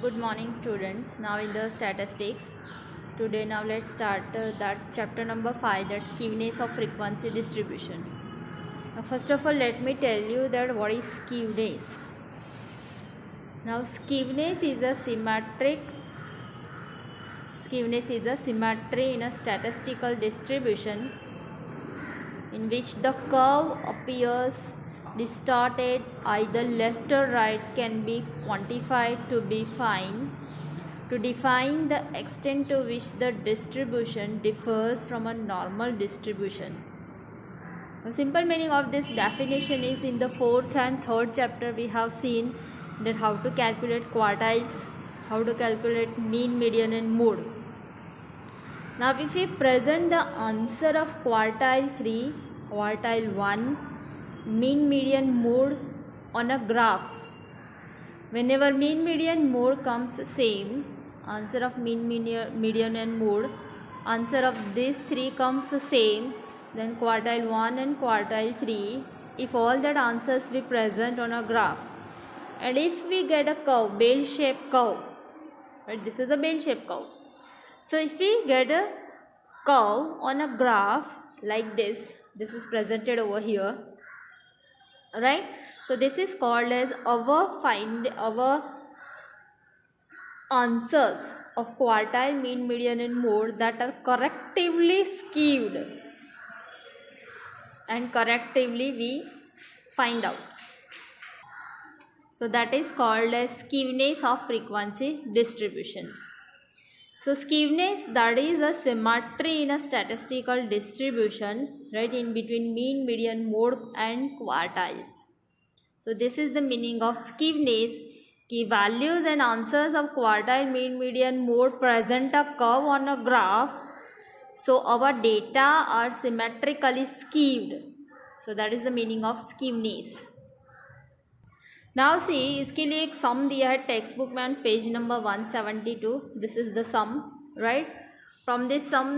Good morning students. Now in the statistics. Today now let's start that chapter number 5, that's skewness of frequency distribution. Now first of all let me tell you that what is skewness. Now skewness is a symmetry in a statistical distribution in which the curve appears distorted either left or right can be quantified to define the extent to which the distribution differs from a normal distribution. The simple meaning of this definition is in the 4th and 3rd chapter we have seen that how to calculate quartiles, how to calculate mean, median and mode. Now if we present the answer of quartile 3, quartile 1, mean, median, mode on a graph, whenever mean, median, mode comes same, answer of mean, median and mode, answer of these three comes same, then quartile 1 and quartile 3, if all that answers we present on a graph, and if we get a curve, bell-shaped curve, right, this is a bell-shaped curve. So if we get a curve on a graph like this is presented over here, right? So this is called as our answers of quartile, mean, median and mode that are correctively skewed, and correctively we find out. So that is called as skewness of frequency distribution. So skewness, that is a symmetry in a statistical distribution, right, in between mean, median, mode and quartiles. So this is the meaning of skewness. Key values and answers of quartile, mean, median, mode present a curve on a graph. So our data are symmetrically skewed. So that is the meaning of skewness. Now see, इसके लिए एक sum दिया है text book में on page number 172. This is the sum, right? From this sum,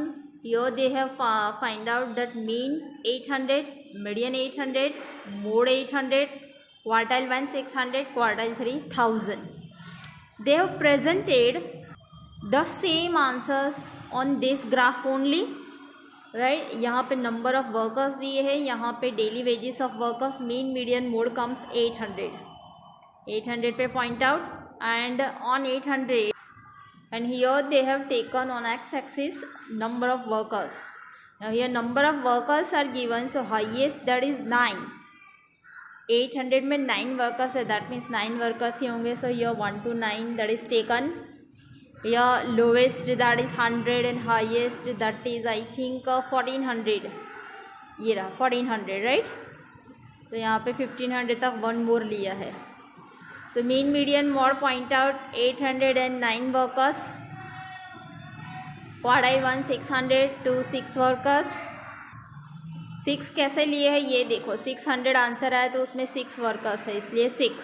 here they have find out that mean 800, median 800, mode 800, quartile 1 600, quartile 3 1000. They have presented the same answers on this graph only, right? यहाँ पे number of workers दिए हैं, यहाँ पे daily wages of workers, mean, median, mode comes 800. 800 पे point out, and on 800, and here they have taken on x-axis number of workers. Now here number of workers are given, so highest that is 9. 800 में 9 workers है, that means 9 workers ही होंगे. So here 1 to 9 that is taken. Here lowest that is 100 and highest that is I think 1400. ये रहा 1400, right? तो यहाँ पे 1500 तक 1 more लिया है. So mean, median, mode point out 809 workers, quartile 1 600 to 6 workers. 6 कैसे लिए है ये देखो, 600 आंसर आया तो उसमें 6 वर्कर्स है इसलिए 6.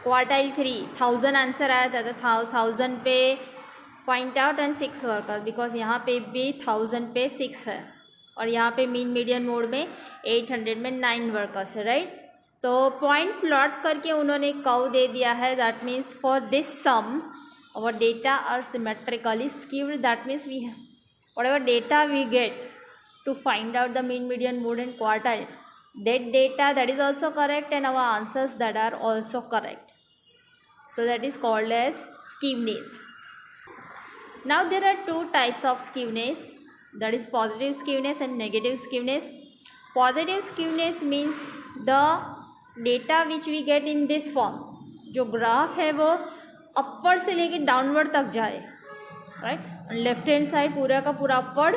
क्वार्टाइल 3 1000 आंसर आया था तो 1000 पे point out and 6 workers, because यहाँ पे भी 1000 पे 6 है और यहाँ पे मीन, मीडियन, मोड में 800 में 9 वर्कर्स है, राइट? तो पॉइंट प्लॉट करके उन्होंने कर्व दे दिया है. That means for this sum our data are symmetrically skewed. That means we have whatever data we get to find out the mean, median, mode and quartile, that data that is also correct and our answers that are also correct. So that is called as skewness. Now there are two types of skewness, that is positive skewness and negative skewness. Positive skewness means the data which we get in this form, जो graph है वो upward से लेके downward तक जाए, right? Left hand side पूरा का पूरा upward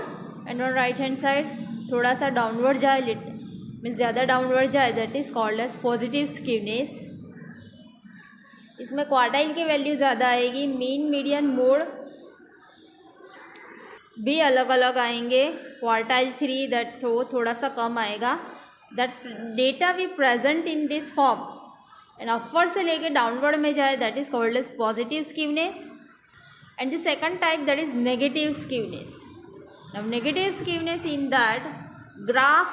and on right hand side थोड़ा सा डाउनवर्ड जाए, मीन्स ज़्यादा डाउनवर्ड जाए, that is called as positive skewness. इसमें क्वार्टाइल की वैल्यू ज़्यादा आएगी, मीन, मीडियन, मोड भी अलग अलग आएंगे. क्वार्टाइल 3 दैट थोड़ा सा कम आएगा. That data we present in this form and upward से लेके डाउनवर्ड में जाए, that is called as positive skewness. And the second type that is negative skewness. Now negative skewness in that graph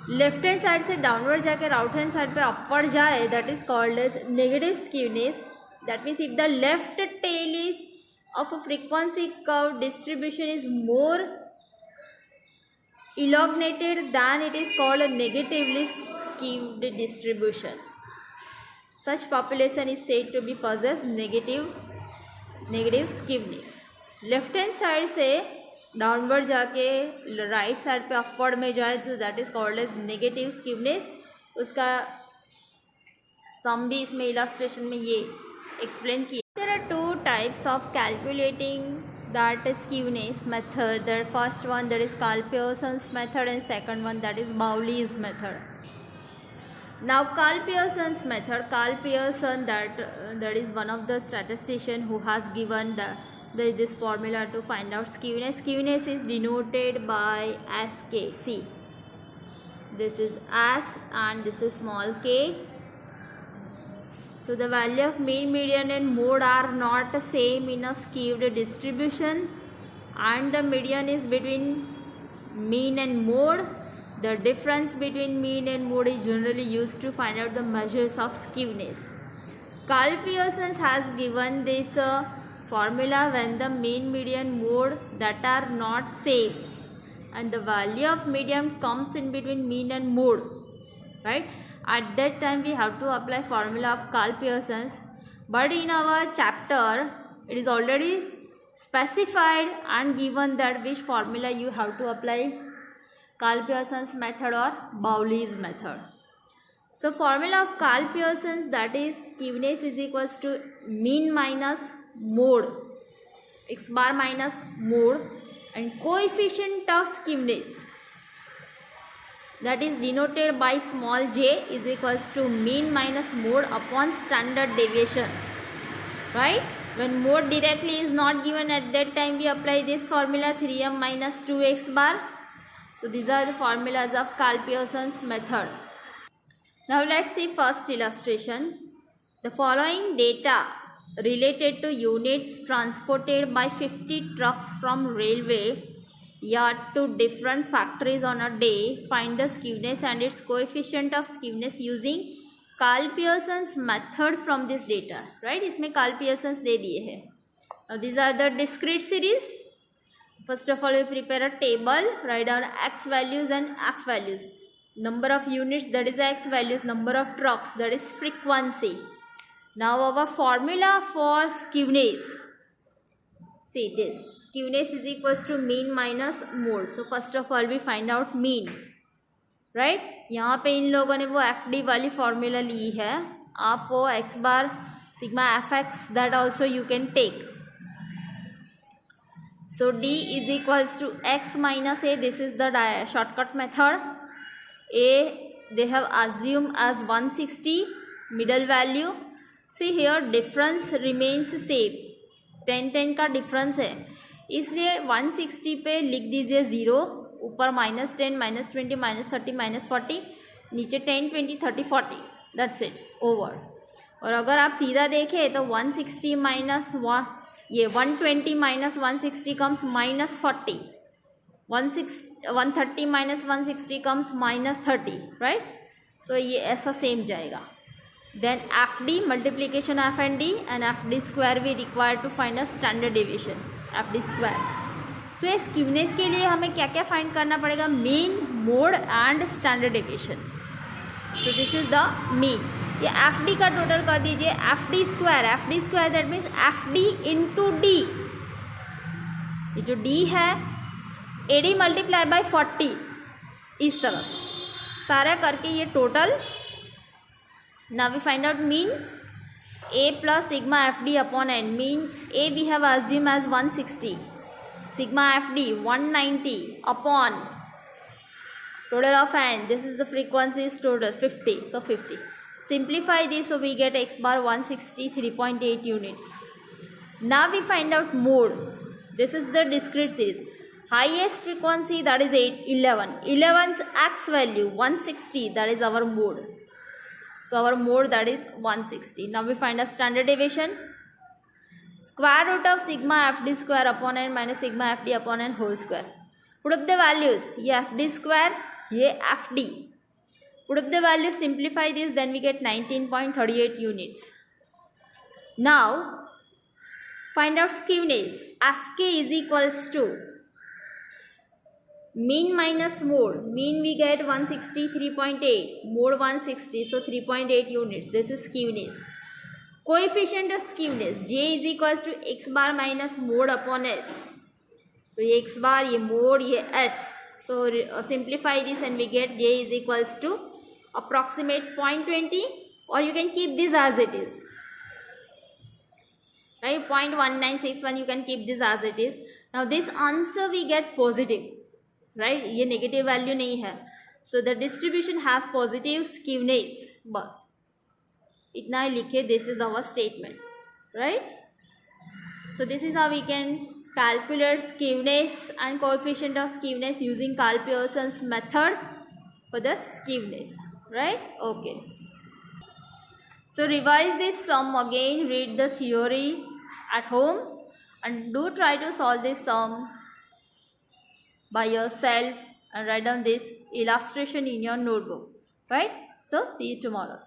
left hand side से downward जाकर right hand side पे upward जाए, that is called as negative skewness. That means if the left tail is of a frequency curve distribution is more elongated, then it is called a negatively skewed distribution. Such population is said to be possess negative skewness. Left hand side से downward जाके right side पे upward में जाए तो that is called as negative skewness. उसका some भी इसमें illustration में ये एक्सप्लेन किया. There are two types of calculating that skewness method. The first one that is Karl Pearson's method and second one that is Bowley's method. Now Karl Pearson's method, Karl Pearson that is one of the statistician who has given this formula to find out skewness. Skewness is denoted by Sk. See, this is S and this is small k. So the value of mean, median and mode are not same in a skewed distribution, and the median is between mean and mode. The difference between mean and mode is generally used to find out the measures of skewness. Karl Pearson has given this formula when the mean, median, mode that are not same, and the value of median comes in between mean and mode, right? At that time we have to apply formula of Karl Pearson's, but in our chapter it is already specified and given that which formula you have to apply, Karl Pearson's method or Bowley's method. So formula of Karl Pearson's, that is skewness is equals to mean minus mode, x bar minus mode, and coefficient of skewness that is denoted by small j is equals to mean minus mode upon standard deviation, right? When mode directly is not given, at that time we apply this formula 3m minus 2x bar. So these are the formulas of Karl Pearson's method. Now let's see first illustration. The following data related to units transported by 50 trucks from railway yard to different factories on a day. Find the skewness and its coefficient of skewness using Karl Pearson's method from this data. Right? इसमें Karl Pearson's दे दिए हैं. Now these are the discrete series. First of all, we prepare a table, write down x values and f values. Number of units, that is x values. Number of trucks, that is frequency. Now our formula for skewness. See this. Skewness is equals to mean minus mode. So first of all, we find out mean. Right? यहाँ पे इन लोगों ने वो FD वाली formula ली है. आप वो x bar sigma fx that also you can take. So D is equals to x minus a. This is the shortcut method. A they have assumed as 160 middle value. See here difference remains same. 10 का difference है, इसलिए 160 पे लिख दीजिए 0, ऊपर -10 -20 -30 -40, नीचे 10 20 30 40. That's it, over. और अगर आप सीधा देखें तो 160 माइनस ये 120 minus 160 comes -40, 130 minus 160 comes -30, right. So ये ऐसा सेम जाएगा. Then FD multiplication of FD and FD square we require to find a standard deviation FD square. तो ये स्क्यूनेस के लिए हमें क्या क्या फाइंड करना पड़ेगा? Mean, mode and standard deviation. So this is the mean. ये FD का टोटल कर दीजिए. FD square that means FD into D. ये जो D है AD मल्टीप्लाई बाई 40, इस तरह सारा करके ये total. Now we find out mean. A plus sigma FD upon N. Mean A we have assume as 160, sigma FD 190 upon total of n. This is the frequency is total 50. So 50. Simplify this, so we get x bar 163.8 units. Now we find out mode. This is the discrete series. Highest frequency, that is 11. 11's x value 160, that is our mode. So our mode, that is 160. Now we find a standard deviation. Square root of sigma FD square upon n minus sigma FD upon n whole square. Put up the values. ये FD square, ये FD. Put up the values, simplify this, then we get 19.38 units. Now find out skewness. Sk is equals to mean minus mode. Mean we get 163.8, mode 160, so 3.8 units. This is skewness. Coefficient of skewness, J is equals to x bar minus mode upon s. तो ये x bar, ये mode, ये s. So simplify this and we get J is equals to approximate 0.20, or you can keep this as it is. Right, 0.1961 you can keep this as it is. Now this answer we get positive, right? ये negative value नहीं है. So the distribution has positive skewness. बस इतना ही लिखे. This is our statement, right? So this is how we can calculate skewness and coefficient of skewness using Karl Pearson's method for the skewness, right? Okay. So revise this sum again, read the theory at home and do try to solve this sum by yourself and write down this illustration in your notebook, right? So see you tomorrow.